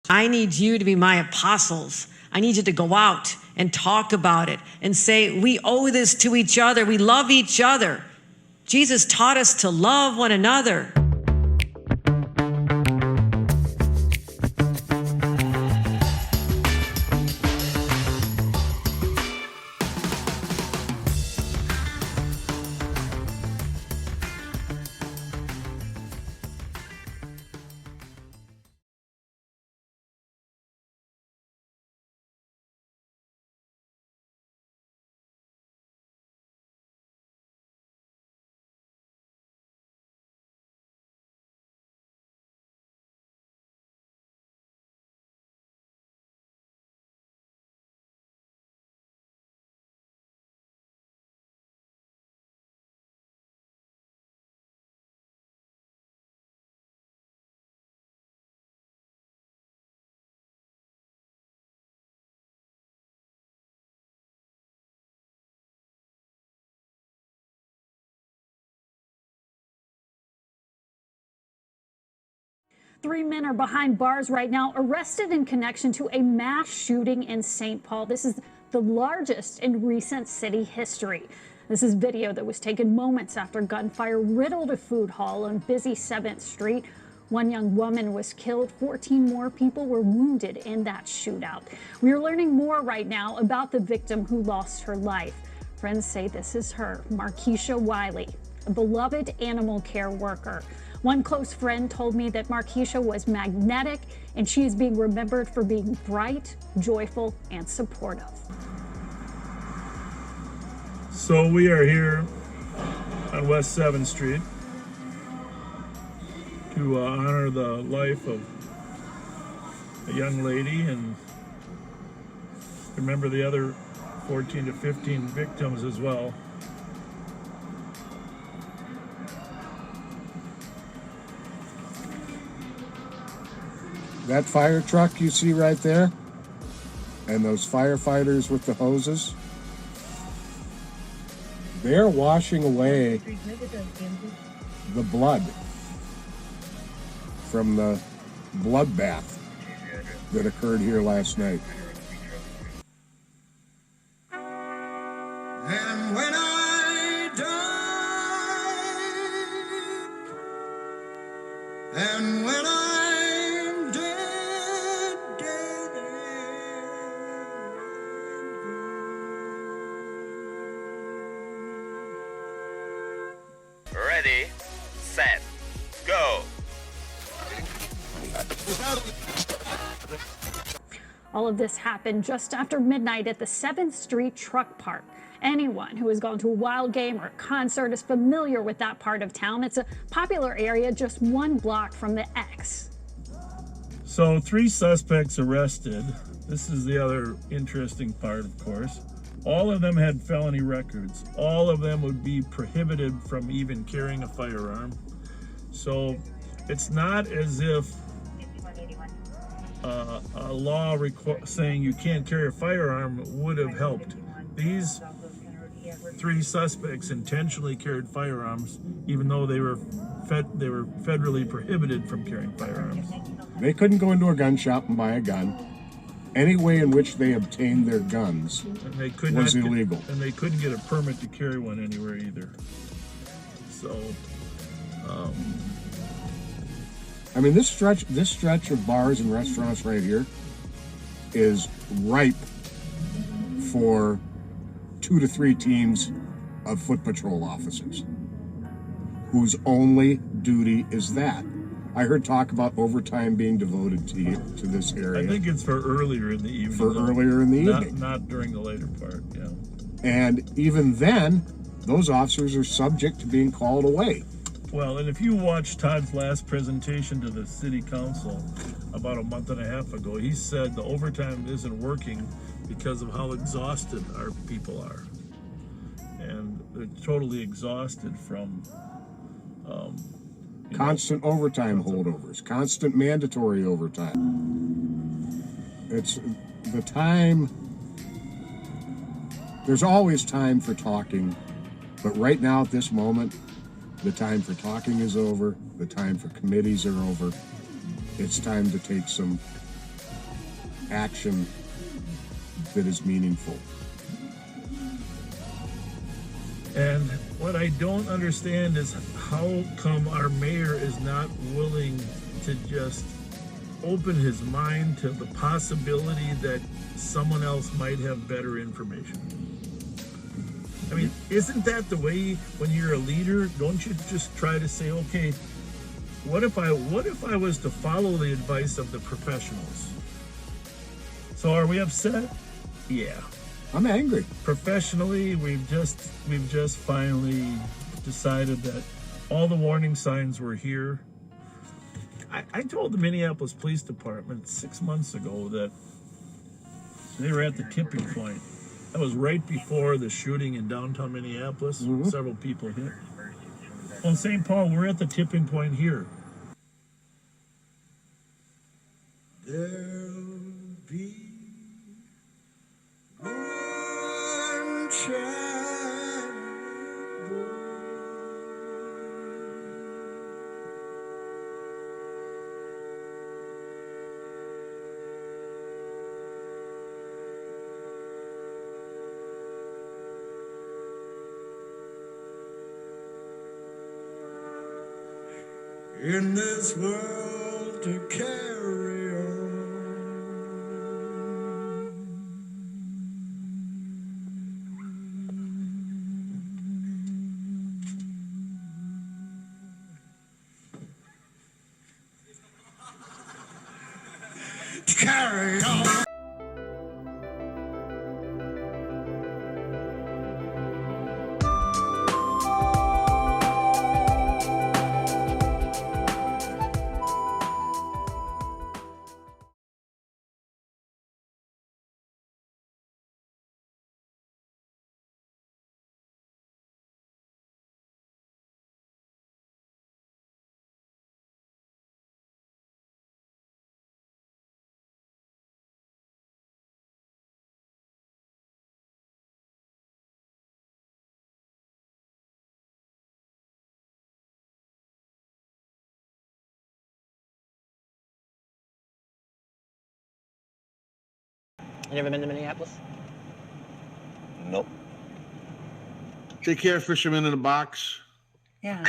I need you to be my apostles. I need you to go out and talk about it and say, we owe this to each other. We love each other. Jesus taught us to love one another. Three men are behind bars right now, arrested in connection to a mass shooting in St. Paul. This is the largest in recent city history. This is video that was taken moments after gunfire riddled a food hall on busy 7th Street. One young woman was killed. 14 more people were wounded in that shootout. We are learning more right now about the victim who lost her life. Friends say this is her, Marquisha Wiley, a beloved animal care worker. One close friend told me that Marquisha was magnetic, and she is being remembered for being bright, joyful, and supportive. So we are here on West 7th Street to honor the life of a young lady and remember the other 14 to 15 victims as well. That fire truck you see right there, and those firefighters with the hoses, they're washing away the blood from the bloodbath that occurred here last night. And when I die, and when I'm dead, dead and gone. Ready, set, go. All of this happened just after midnight at the 7th Street Truck Park. Anyone who has gone to a Wild game or a concert is familiar with that part of town. It's a popular area just 1 block from the X. So 3 suspects arrested. This is the other interesting part, of course. All of them had felony records. All of them would be prohibited from even carrying a firearm. So it's not as if a law saying you can't carry a firearm would have helped. These 3 suspects intentionally carried firearms, even though they were federally prohibited from carrying firearms. They couldn't go into a gun shop and buy a gun. Any way in which they obtained their guns was illegal. And they couldn't get a permit to carry one anywhere either. So, I mean, this stretch of bars and restaurants right here is ripe for 2 to 3 teams of foot patrol officers whose only duty is that. I heard talk about overtime being devoted to this area. I think it's for earlier in the evening. Earlier in the evening. Not during the later part, yeah. And even then, those officers are subject to being called away. Well, and if you watch Todd's last presentation to the city council about a month and a half ago, he said the overtime isn't working because of how exhausted our people are. And they're totally exhausted from constant overtime holdovers, constant mandatory overtime. It's the time. There's always time for talking, but right now at this moment, the time for talking is over. The time for committees are over. It's time to take some action that is meaningful. And what I don't understand is how come our mayor is not willing to just open his mind to the possibility that someone else might have better information. I mean, isn't that the way when you're a leader? Don't you just try to say, okay, what if I was to follow the advice of the professionals? So are we upset? Yeah. I'm angry. Professionally, we've just finally decided that all the warning signs were here. I told the Minneapolis Police Department 6 months ago that they were at the tipping point. That was right before the shooting in downtown Minneapolis. Several people hit. Well, in St. Paul, we're at the tipping point here. There'll be one child. In this world to carry on. To carry on. You ever been to Minneapolis? Nope. Take care, fisherman in a box. Yeah.